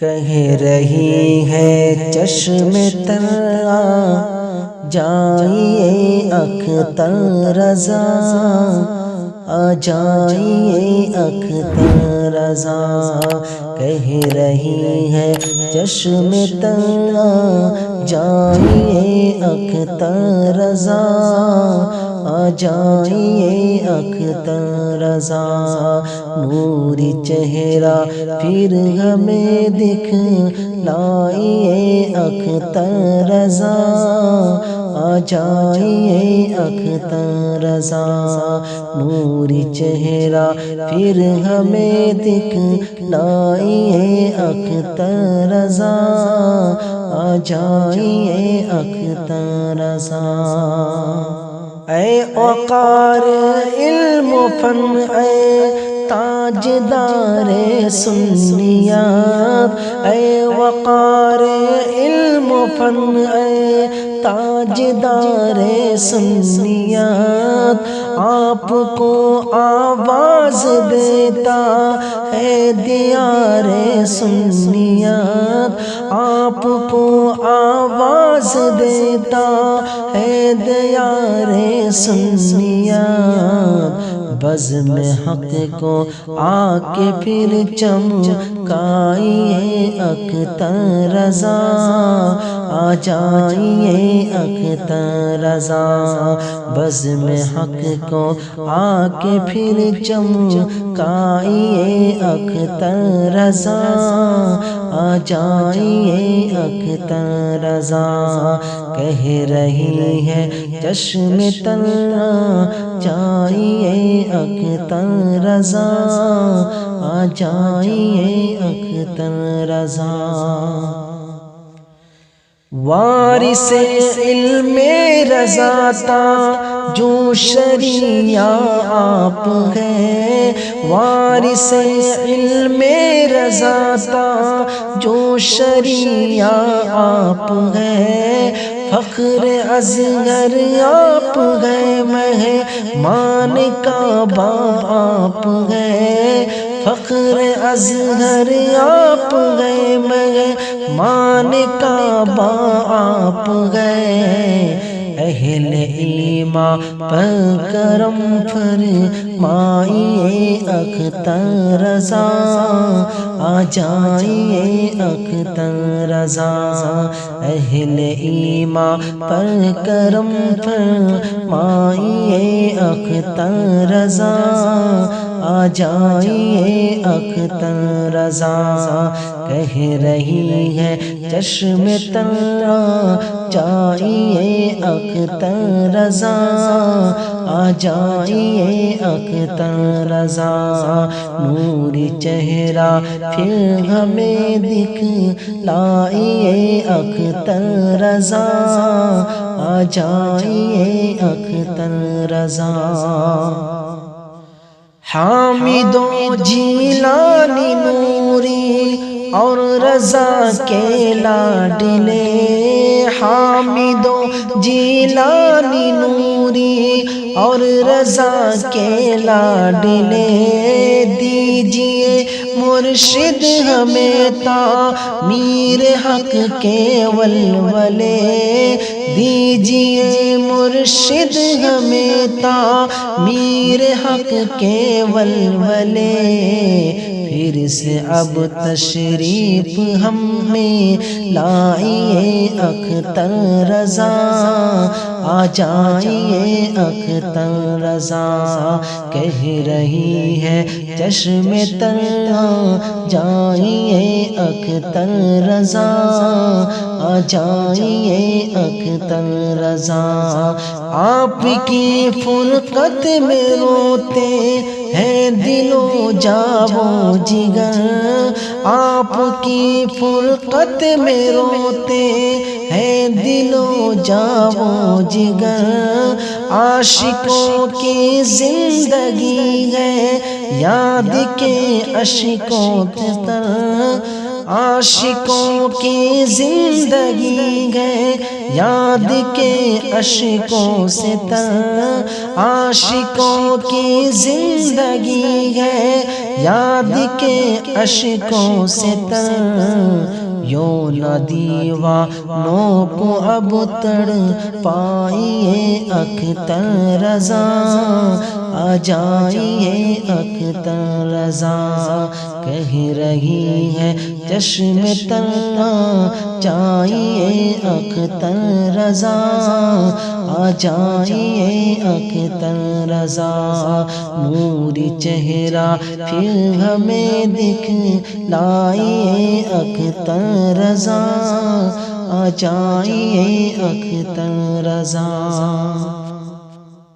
کہہ رہی ہے چشم تر آ جائیے اختر رضا، آ جائیے اختر رضا۔ کہہ رہی ہے چشم تر آ جائیے اختر رضا، آ جائیے اختر رضا۔ نوری چہرہ پھر ہمیں دکھلائیے اختر رضا، آ جائیے اختر رضا۔ نوری چہرہ پھر ہمیں دکھلائیے اختر رضا، آ جائیے اختر رضا۔ اے وقار علم و فن، اے تاجدار سنیات، اے وقار علم و فن، اے تاجدار سنیات، آپ کو آواز دیتا ہے دیار سنیات، آپ کو آواز دیتا ہے دیار سنیات۔ بزم حق کو آ کے پھر چمکائیے اختر رضا، آ جائیے اختر رضا۔ بزم حق کو آ کے پھر چمکائیے اختر رضا، آ جائیے اختر رضا۔ کہہ رہی ہے چشم تر آ جائیے اختر رضا، آ جائیے اختر رضا۔ وارث علم رضا تاج شریعہ آپ ہیں، وارث علم رضا تاج شریعہ آپ ہیں، فخر اصغر آپ ہیں، مہمان کعبہ آپ ہیں، فخر اصغر آپ ہیں، مہمان کعبہ آپ ہیں۔ اہل ایمان پر کرم فرمائیے اختر رضا، آ جائیے اختر رضا۔ اہل ایمان پر کرم فرمائیے اختر رضا، آ جائیے اختر رضا۔ کہہ رہی ہے چشم تر آ جائیے اختر رضا، آ جائیے اختر رضا۔ نوری چہرہ پھر ہمیں دکھلائیے اختر رضا، آ جائیے اختر رضا۔ حامد و جیلانی نوری اور رضا کے لاڈلے، حامد و جیلانی نوری اور رضا کے لاڈلے، دیجئے مرشد ہمیں تعمیر حق کے ولولے، دیجئے مرشد ہمیں تعمیر حق کے ولولے۔ پھر سے اب تشریف ہم میں لائیے اختر رضا، آ جائیے اختر رضا۔ کہہ رہی ہے چشم تر آ جائیے اختر رضا، آ جائیے اختر رضا۔ آپ کی فرقت میں روتے ہیں دل و جان و جگر، آپ کی فرقت میں روتے ہیں دل و جان و جگر، عاشقوں کی زندگی ہے یاد کے اشکوں کی طرح، عاشقوں کی زندگی ہے یاد کے اشکوں سے تر، عاشقوں کی زندگی ہے یاد کے اشکوں سے تر، یوں نہ دیوانوں کو اب تڑ پائیے اختر رضا، آ جائیے اختر رضا، کہہ رہی ہے چشم تر جائیے اختر رضا، آ جائیے اختر رضا، نوری چہرہ پھر ہمیں دکھلائیے اختر رضا، آ جائیے اختر رضا۔